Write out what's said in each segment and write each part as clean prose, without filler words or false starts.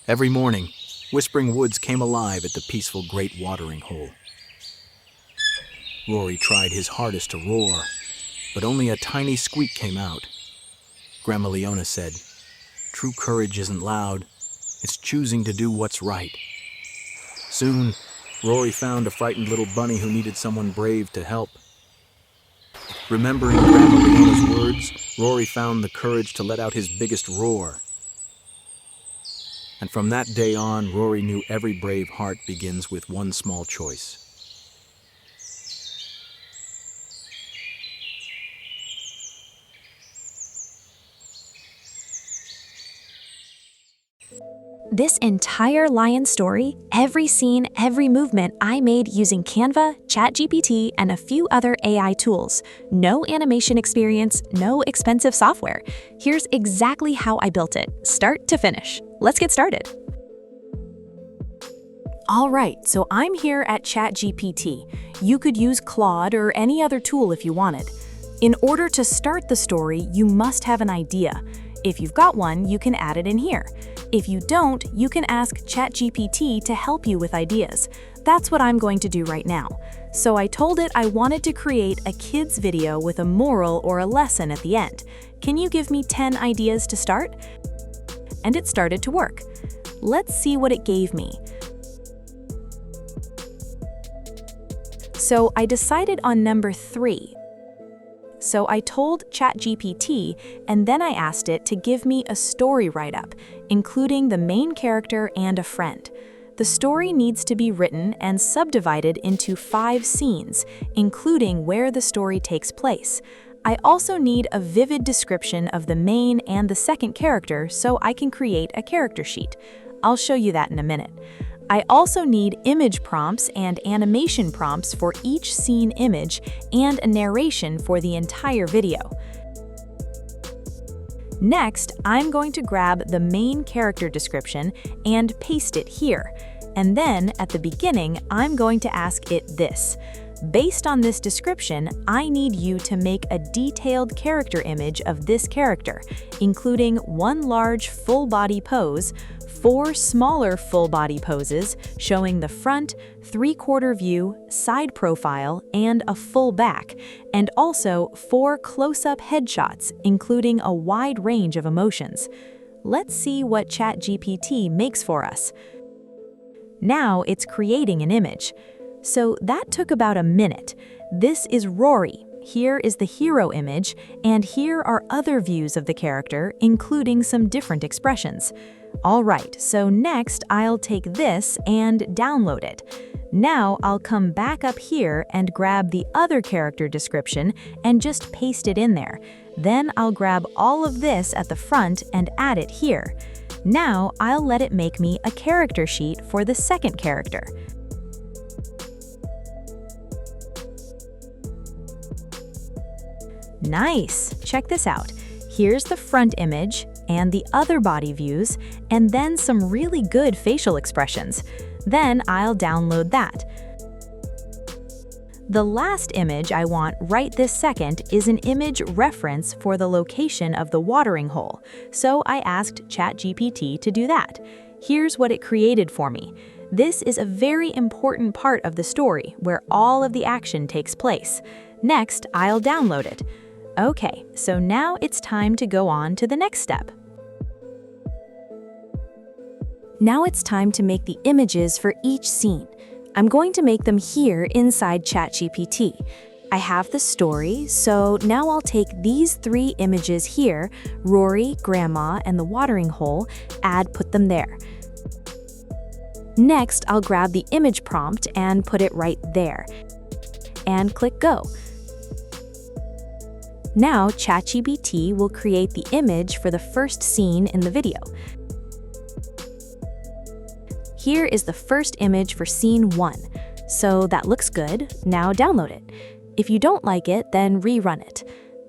Every morning, Whispering Woods came alive at the peaceful great watering hole. Rory tried his hardest to roar, but only a tiny squeak came out. Grandma Leona said, "True courage isn't loud, it's choosing to do what's right." Soon, Rory found a frightened little bunny who needed someone brave to help. Remembering Grandma Leona's words, Rory found the courage to let out his biggest roar. And from that day on, Rory knew every brave heart begins with one small choice. This entire lion story, every scene, every movement I made using Canva, ChatGPT, and a few other AI tools. No animation experience, no expensive software. Here's exactly how I built it, start to finish. Let's get started. All right, so I'm here at ChatGPT. You could use Claude or any other tool if you wanted. In order to start the story, you must have an idea. If you've got one, you can add it in here. If you don't, you can ask ChatGPT to help you with ideas. That's what I'm going to do right now. So I told it I wanted to create a kids video with a moral or a lesson at the end. Can you give me 10 ideas to start? And it started to work. Let's see what it gave me. So I decided on number 3. So I told ChatGPT, and then I asked it to give me a story write-up, including the main character and a friend. The story needs to be written and subdivided into 5 scenes, including where the story takes place. I also need a vivid description of the main and the second character so I can create a character sheet. I'll show you that in a minute. I also need image prompts and animation prompts for each scene image and a narration for the entire video. Next, I'm going to grab the main character description and paste it here. And then, at the beginning, I'm going to ask it this. Based on this description, I need you to make a detailed character image of this character, including 1 large full-body pose, 4 smaller full-body poses showing the front, 3/4 view, side profile, and a full back, and also 4 close-up headshots, including a wide range of emotions. Let's see what ChatGPT makes for us. Now it's creating an image. So that took about a minute. This is Rory. Here is the hero image, and here are other views of the character, including some different expressions. All right, so next I'll take this and download it. Now I'll come back up here and grab the other character description and just paste it in there. Then I'll grab all of this at the front and add it here. Now I'll let it make me a character sheet for the second character. Nice! Check this out. Here's the front image and the other body views, and then some really good facial expressions. Then I'll download that. The last image I want right this second is an image reference for the location of the watering hole, so I asked ChatGPT to do that. Here's what it created for me. This is a very important part of the story where all of the action takes place. Next, I'll download it. Okay, so now it's time to go on to the next step. Now it's time to make the images for each scene. I'm going to make them here inside ChatGPT. I have the story, so now I'll take these 3 images here, Rory, Grandma, and the watering hole, put them there. Next, I'll grab the image prompt and put it right there. And click Go. Now, ChatGPT will create the image for the first scene in the video. Here is the first image for scene 1. So that looks good. Now download it. If you don't like it, then rerun it.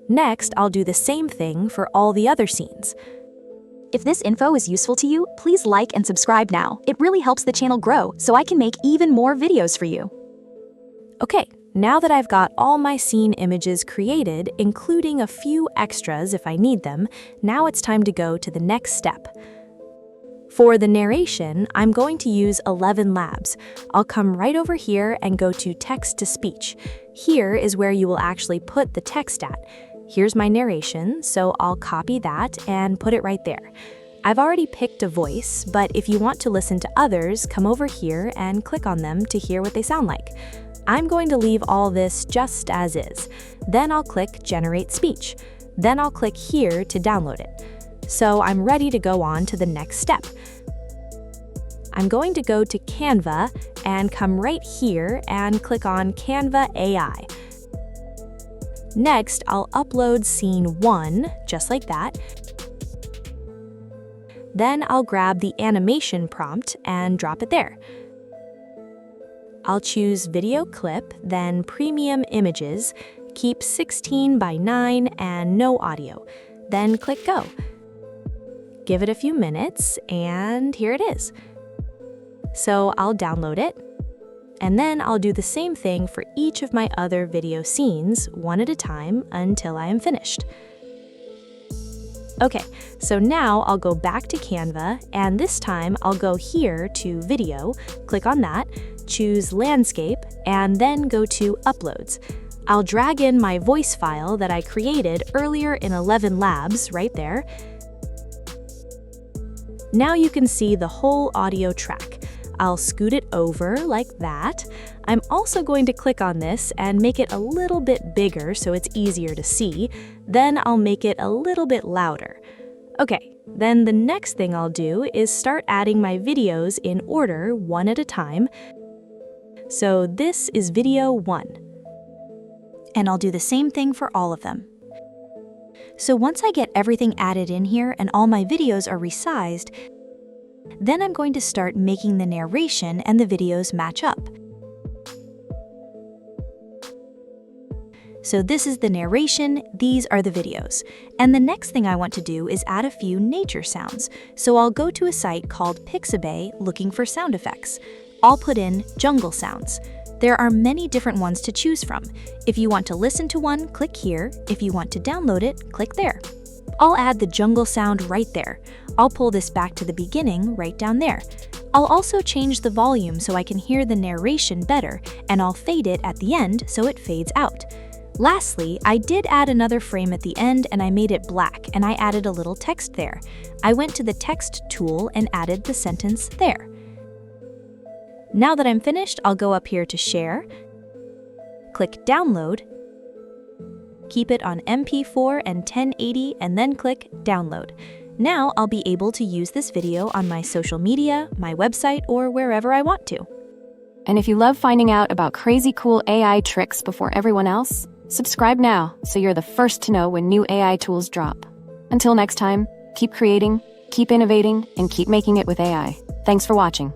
Next, I'll do the same thing for all the other scenes. If this info is useful to you, please like and subscribe now. It really helps the channel grow so I can make even more videos for you. Okay, now that I've got all my scene images created, including a few extras if I need them, now it's time to go to the next step. For the narration, I'm going to use ElevenLabs. I'll come right over here and go to text-to-speech. Here is where you will actually put the text at. Here's my narration, so I'll copy that and put it right there. I've already picked a voice, but if you want to listen to others, come over here and click on them to hear what they sound like. I'm going to leave all this just as is. Then I'll click Generate Speech. Then I'll click here to download it. So I'm ready to go on to the next step. I'm going to go to Canva and come right here and click on Canva AI. Next, I'll upload scene 1, just like that. Then I'll grab the animation prompt and drop it there. I'll choose Video Clip, then Premium Images, keep 16 by 9 and no audio. Then click Go. Give it a few minutes, and here it is. So I'll download it, and then I'll do the same thing for each of my other video scenes, one at a time, until I am finished. Okay, so now I'll go back to Canva, and this time I'll go here to Video, click on that, choose Landscape, and then go to Uploads. I'll drag in my voice file that I created earlier in ElevenLabs right there. Now you can see the whole audio track. I'll scoot it over like that. I'm also going to click on this and make it a little bit bigger so it's easier to see. Then I'll make it a little bit louder. Okay, then the next thing I'll do is start adding my videos in order, one at a time. So this is video 1. And I'll do the same thing for all of them. So once I get everything added in here and all my videos are resized, then I'm going to start making the narration and the videos match up. So this is the narration, these are the videos. And the next thing I want to do is add a few nature sounds. So I'll go to a site called Pixabay looking for sound effects. I'll put in jungle sounds. There are many different ones to choose from. If you want to listen to one, click here. If you want to download it, click there. I'll add the jungle sound right there. I'll pull this back to the beginning right down there. I'll also change the volume so I can hear the narration better, and I'll fade it at the end so it fades out. Lastly, I did add another frame at the end and I made it black, and I added a little text there. I went to the text tool and added the sentence there. Now that I'm finished, I'll go up here to Share, click Download, keep it on MP4 and 1080, and then click Download. Now I'll be able to use this video on my social media, my website, or wherever I want to. And if you love finding out about crazy cool AI tricks before everyone else, subscribe now so you're the first to know when new AI tools drop. Until next time, keep creating, keep innovating, and keep making it with AI. Thanks for watching.